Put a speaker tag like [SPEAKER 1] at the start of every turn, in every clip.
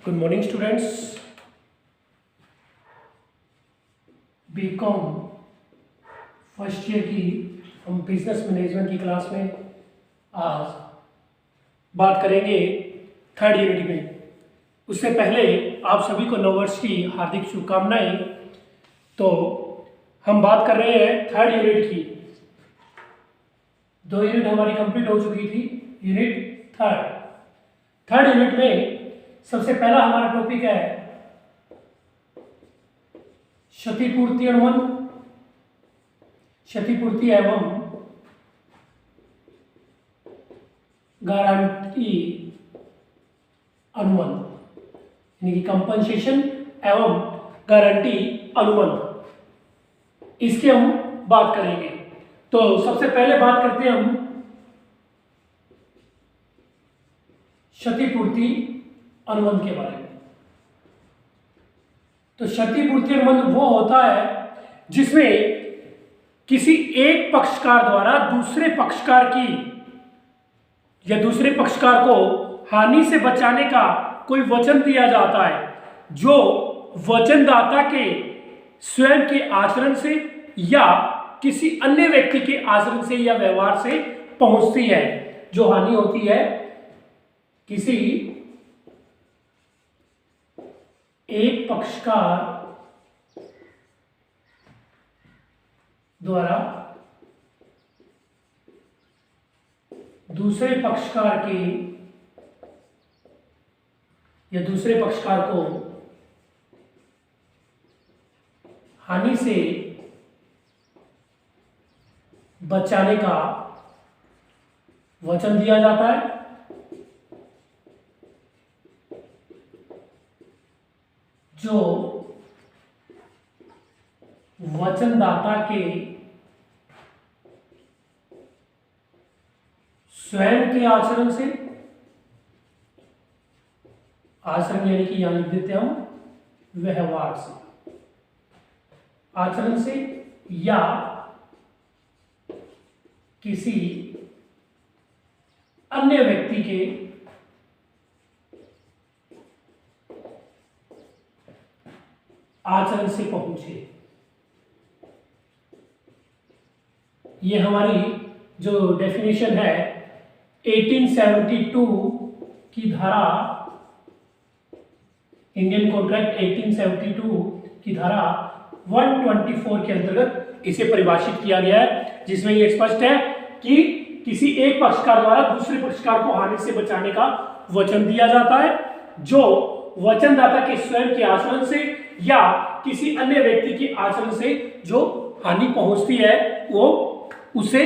[SPEAKER 1] Good morning students. BCom first year की हम business management की क्लास में आज बात करेंगे थर्ड यूनिट में। उससे पहले आप सभी को नववर्ष की हार्दिक शुभकामनाएं। तो हम बात कर रहे हैं थर्ड यूनिट की। 2 यूनिट हमारी कंप्लीट हो चुकी थी। यूनिट थर्ड यूनिट में सबसे पहला हमारा टॉपिक है क्षतिपूर्ति अनुबंध, क्षतिपूर्ति एवं गारंटी अनुबंध, यानी कि कंपनसेशन एवं गारंटी अनुबंध, इसकी हम बात करेंगे। तो सबसे पहले बात करते हैं हम क्षतिपूर्ति अनुबंध के बारे में। तो क्षतिपूर्ति अनुबंध वो होता है जिसमें किसी एक पक्षकार द्वारा दूसरे पक्षकार की या दूसरे पक्षकार को हानि से बचाने का कोई वचन दिया जाता है, जो वचनदाता के स्वयं के आचरण से या किसी अन्य व्यक्ति के आचरण से या व्यवहार से पहुंचती है। जो हानि होती है किसी एक पक्षकार द्वारा दूसरे पक्षकार के या दूसरे पक्षकार को हानि से बचाने का वचन दिया जाता है। जो वचनदाता के स्वयं के आचरण से, आचरण यानी कि यहां लिख देते हैं हम व्यवहार से, आचरण से या किसी अन्य व्यक्ति के आचरण से पहुंचे। ये हमारी जो डेफिनेशन है 1872 की धारा, इंडियन कॉन्ट्रैक्ट 1872 की धारा 124 के अंतर्गत इसे परिभाषित किया गया है, जिसमें यह स्पष्ट है कि किसी एक पक्षकार द्वारा दूसरे पक्षकार को हानि से बचाने का वचन दिया जाता है, जो वचनदाता के स्वयं के आचरण से या किसी अन्य व्यक्ति के आचरण से जो हानि पहुंचती है वो उसे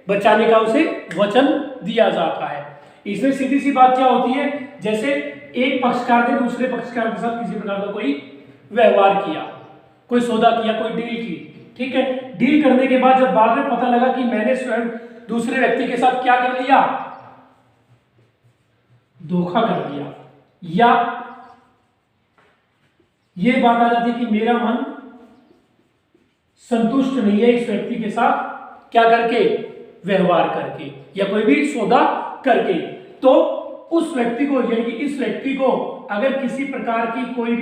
[SPEAKER 1] बचाने का उसे वचन दिया जाता है। इसमें सीधी सी बात क्या होती है, जैसे एक पक्षकार ने दूसरे पक्षकार के साथ किसी प्रकार का कोई व्यवहार किया, कोई सौदा किया, कोई डील की, ठीक है। डील करने के बाद जब बाद में पता लगा कि मैंने स्वयं दूसरे व्यक्ति के साथ क्या कर लिया, धोखा कर दिया, या ये बात आ जाती है कि मेरा मन संतुष्ट नहीं है इस व्यक्ति के साथ क्या करके, व्यवहार करके या कोई भी सौदा करके, तो उस व्यक्ति को यानी कि इस व्यक्ति को अगर किसी प्रकार की कोई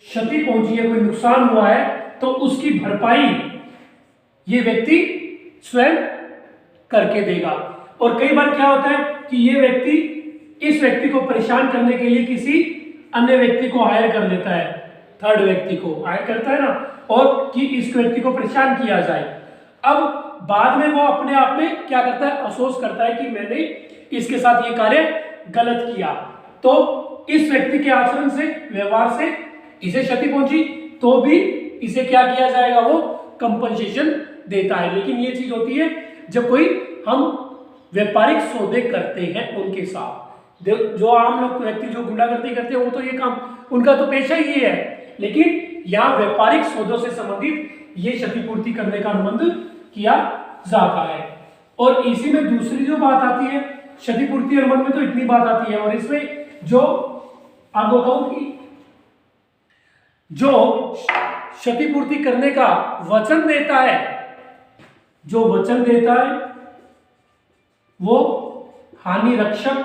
[SPEAKER 1] क्षति पहुंची है, कोई नुकसान हुआ है, तो उसकी भरपाई ये व्यक्ति स्वयं करके देगा। और कई बार क्या होता है कि ये व्यक्ति इस व्यक्ति को परेशान करने के लिए किसी अन्य व्यक्ति को हायर कर लेता है, थर्ड व्यक्ति को हायर करता है ना, और कि इस व्यक्ति को परेशान किया जाए। अब बाद में वो अपने आप में क्या करता है, अफसोस करता है कि मैंने इसके साथ ये कार्य गलत किया। तो इस व्यक्ति के आचरण से, व्यवहार से इसे क्षति पहुंची, तो भी इसे क्या किया जाएगा, वो कंपनसेशन देता है। लेकिन ये चीज होती है जब कोई हम व्यापारिक सौदे करते हैं उनके साथ। जो आम लोग व्यक्ति जो गुंडागर्दी करते हैं वो तो ये काम उनका तो पेशा ही ये है, लेकिन यहाँ व्यापारिक सौदों से संबंधित ये क्षतिपूर्ति करने का अनुबंध किया जाता है। और इसी में दूसरी जो बात आती है क्षतिपूर्ति अनुबंध में, तो इतनी बात आती है। और इसमें जो आपको कहूं कि जो क्षतिपूर्ति करने का वचन देता है, जो वचन देता है वो हानि रक्षक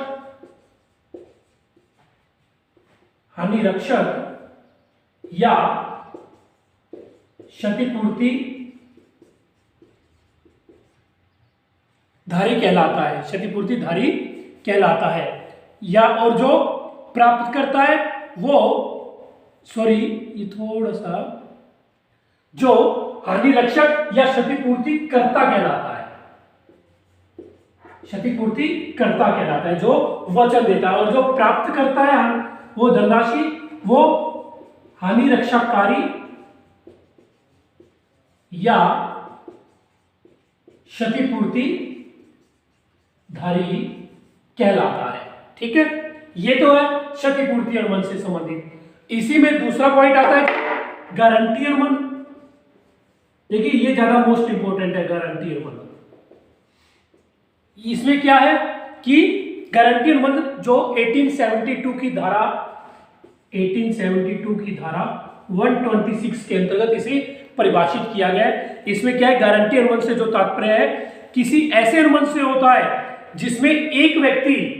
[SPEAKER 1] या क्षतिपूर्ति धारी कहलाता है, क्षतिपूर्ति धारी कहलाता है। या और जो प्राप्त करता है वो, सॉरी ये थोड़ा सा, जो हानि रक्षक या क्षतिपूर्ति कर्ता कहलाता है, क्षतिपूर्ति कर्ता कहलाता है जो वचन देता है। और जो प्राप्त करता है वो धनराशि, वो हानि रक्षाकारी या क्षतिपूर्ति धारी कहलाता है। ठीक है, ये तो है क्षतिपूर्ति अनुबंध से संबंधित। इसी में दूसरा पॉइंट आता है गारंटी अनुबंध। देखिए ये ज्यादा मोस्ट इंपोर्टेंट है गारंटी अनुबंध। इसमें क्या है कि गारंटी अनुबंध जो 1872 की धारा 126 के अंतर्गत इसे परिभाषित किया गया है। इसमें क्या है, गारंटी अनुबंध से जो तात्पर्य है किसी ऐसे अनुबंध से होता है जिसमें एक व्यक्ति,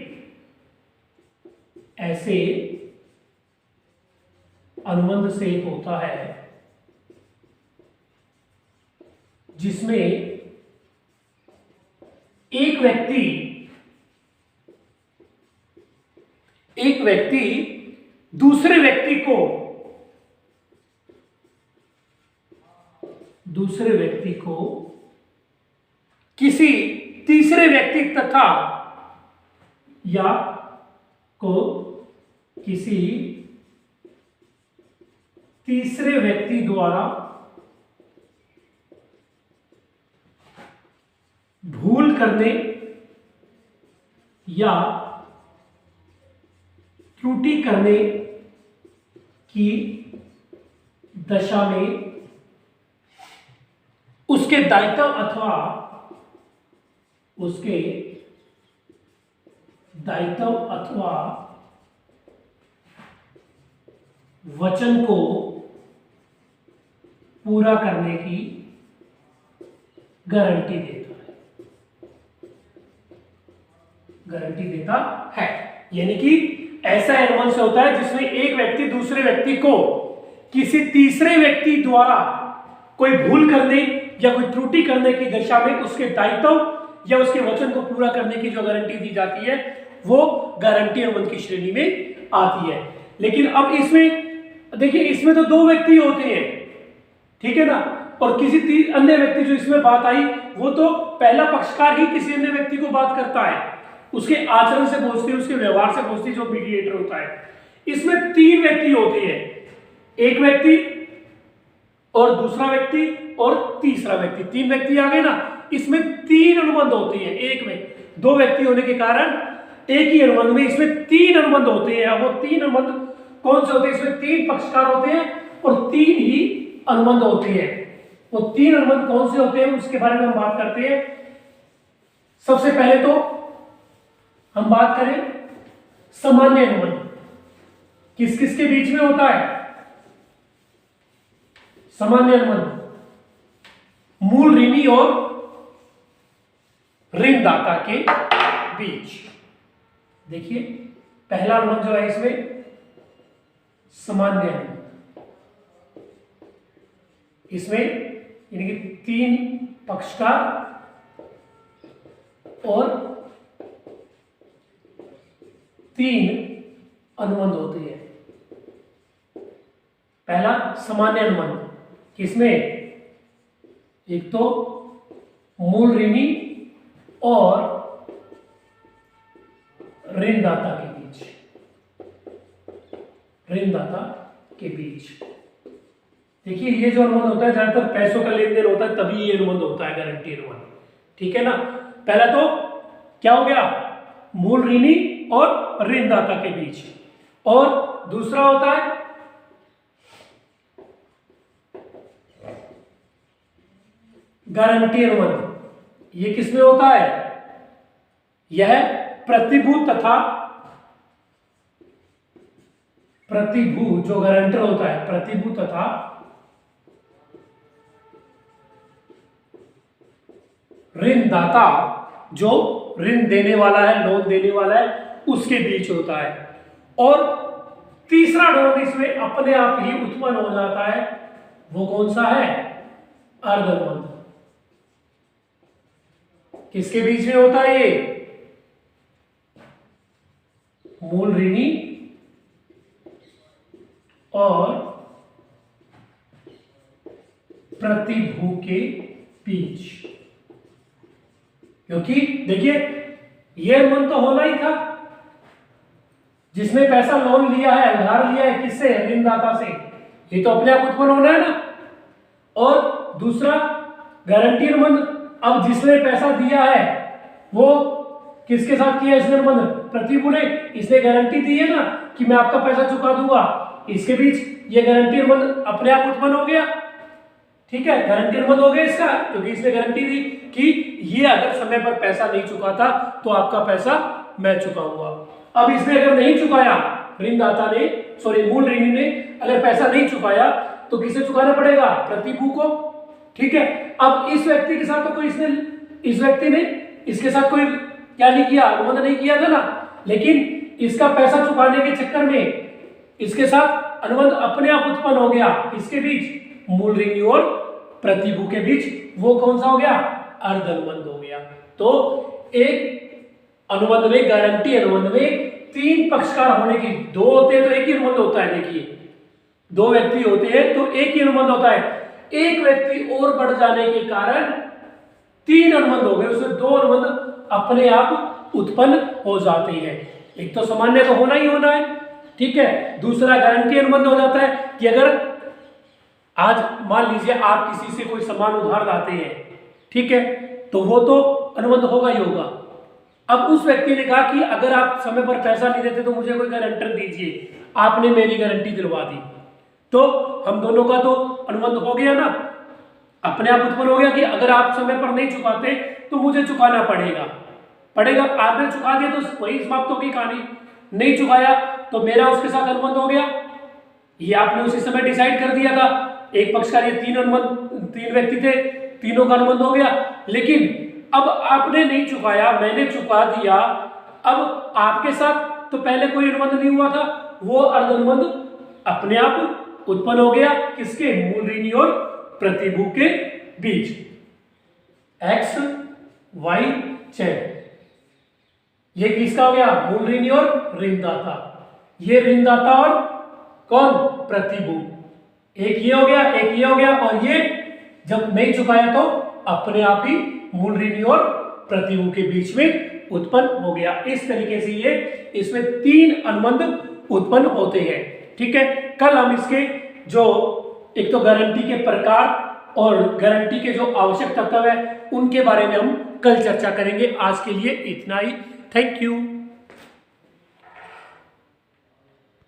[SPEAKER 1] ऐसे अनुबंध से होता है जिसमें एक व्यक्ति दूसरे व्यक्ति को किसी तीसरे व्यक्ति तथा या को किसी तीसरे व्यक्ति द्वारा भूल करने या त्रुटि करने की दशा में उसके दायित्व अथवा वचन को पूरा करने की गारंटी देता है। यानी कि ऐसा अनुबंध होता है जिसमें एक व्यक्ति दूसरे व्यक्ति को किसी तीसरे व्यक्ति द्वारा कोई भूल करने या कोई त्रुटि करने की दशा में उसके दायित्व या उसके वचन को पूरा करने की जो गारंटी दी जाती है वो गारंटी अनुबंध की श्रेणी में आती है। लेकिन अब इसमें देखिए, इसमें तो दो व्यक्ति होते हैं, ठीक है ना, और किसी अन्य व्यक्ति जो इसमें बात आई वो तो पहला पक्षकार ही किसी अन्य व्यक्ति को बात करता है, उसके आचरण से पूछती है, उसके व्यवहार से पूछती है, जो मीडिएटर होता है। इसमें तीन व्यक्ति होते हैं, एक व्यक्ति और दूसरा व्यक्ति और तीसरा व्यक्ति, तीन व्यक्ति आ गए ना। इसमें तीन अनुबंध होते हैं, एक में दो व्यक्ति होने के कारण एक ही अनुबंध में इसमें तीन अनुबंध होते हैं। अब वो तीन अनुबंध कौन से होते हैं, इसमें तीन पक्षकार होते हैं और तीन ही अनुबंध होते हैं। वो तीन अनुबंध कौन से होते हैं उसके बारे में हम बात करते हैं। सबसे पहले तो हम बात करें सामान्य अनुबंध, किस किस के बीच में होता है सामान्य अनुबंध, मूल ऋणी और ऋणदाता के बीच। देखिए पहला अनुबंध जो है इसमें सामान्य अनुबंध, इसमें यानी कि तीन पक्षकार और तीन अनुबंध होते हैं। पहला सामान्य अनुबंध, किसमें एक तो मूल ऋणी और ऋणदाता के बीच, देखिए ये जो अनुबंध होता है ज्यादातर पैसों का लेन देन होता है तभी ये अनुबंध होता है, गारंटी अनुबंध, ठीक है ना। पहला तो क्या हो गया, मूल ऋणी और ऋणदाता के बीच, और दूसरा होता है गारंटी अनुबंध। ये किसमें होता है, यह प्रतिभू जो गारंटर होता है, प्रतिभू तथा ऋणदाता जो ऋण देने वाला है, लोन देने वाला है, उसके बीच होता है। और तीसरा अनुबंध इसमें अपने आप ही उत्पन्न हो जाता है, वो कौन सा है? अर्ध अनुबंध। किसके बीच में होता है ये? मूल ऋणी और प्रतिभू के बीच। क्योंकि देखिए ये अनुबंध तो होना ही था, जिसने पैसा लोन लिया है, उधार लिया है, किससे? ऋणदाता से, ये तो अपने आप उत्पन्न होना है ना। और दूसरा गारंटी अनुबंध, अब जिसने पैसा दिया है वो किसके साथ किया इसने अनुबंध? प्रतिभू ने, इसने गारंटी दी है ना कि मैं आपका पैसा चुका दूंगा, इसके बीच ये गारंटी अनुबंध अपने आप उत्पन्न हो गया। ठीक है, गारंटी अनुबंध हो गया इसका, क्योंकि इसने गारंटी दी कि ये अगर समय पर पैसा नहीं चुकाता तो आपका पैसा मैं चुकाऊंगा। अब इसने अगर नहीं चुकाया, ऋणदाता ने, सॉरी मूल ऋणी ने अगर पैसा नहीं चुकाया तो किसे चुकाना पड़ेगा? प्रतिभू को। ठीक है, अब इस व्यक्ति के साथ तो कोई इस व्यक्ति ने इसके साथ कोई क्या नहीं किया? अनुबंध नहीं किया था ना, लेकिन इसका पैसा चुकाने के चक्कर में इसके साथ अनुबंध अपने आप उत्पन्न हो गया। किसके बीच? मूल ऋणी और प्रतिभू के बीच। वो कौन सा हो गया? अर्ध अनुबंध हो गया। तो एक अनुबंध में, गारंटी अनुबंध में तीन पक्षकार होने की, दो होते हैं तो एक ही अनुबंध होता है। देखिए दो व्यक्ति होते हैं तो एक ही अनुबंध होता है, एक व्यक्ति और बढ़ जाने के कारण तीन अनुबंध हो गए, उसमें दो अनुबंध अपने आप उत्पन्न हो जाते हैं। एक तो सामान्य तो होना ही होना है, ठीक है। दूसरा गारंटी अनुबंध हो जाता है कि अगर आज मान लीजिए आप किसी से कोई सामान उधार लाते हैं, ठीक है, तो वो तो अनुबंध होगा ही होगा। अब उस व्यक्ति ने कहा कि अगर आप समय पर पैसा नहीं देते तो मुझे कोई गारंटर दीजिए, आपने मेरी गारंटी दिलवा दी, तो हम दोनों का तो अनुबंध हो गया ना, अपने आप उत्पन्न हो गया कि अगर आप समय पर नहीं चुकाते तो मुझे चुकाना पड़ेगा। आपने चुका दिया तो वही समाप्त होगी कहानी, नहीं चुकाया तो मेरा उसके साथ अनुबंध हो गया। ये आपने उसी समय डिसाइड कर दिया था, एक पक्ष का ये तीन व्यक्ति थे, तीनों का अनुबंध हो गया। लेकिन अब आपने नहीं चुकाया, मैंने चुका दिया, अब आपके साथ तो पहले कोई अनुबंध नहीं हुआ था, वो अर्ध अनुबंध अपने आप उत्पन्न हो गया। किसके? मूल ऋणी और प्रतिभू के बीच। एक्स वाई जेड, ये किसका हो गया? मूल ऋणी और ऋणदाता। ये ऋणदाता और कौन? प्रतिभू। एक ये हो गया, एक ये हो गया, और ये जब नहीं चुकाया तो अपने आप ही मूल ऋणी और प्रतिभू के बीच में उत्पन्न हो गया। इस तरीके से ये इसमें तीन अनुबंध उत्पन्न होते हैं। ठीक है, कल हम इसके जो एक तो गारंटी के प्रकार और गारंटी के जो आवश्यक तत्व है उनके बारे में हम कल चर्चा करेंगे। आज के लिए इतना ही। Thank you.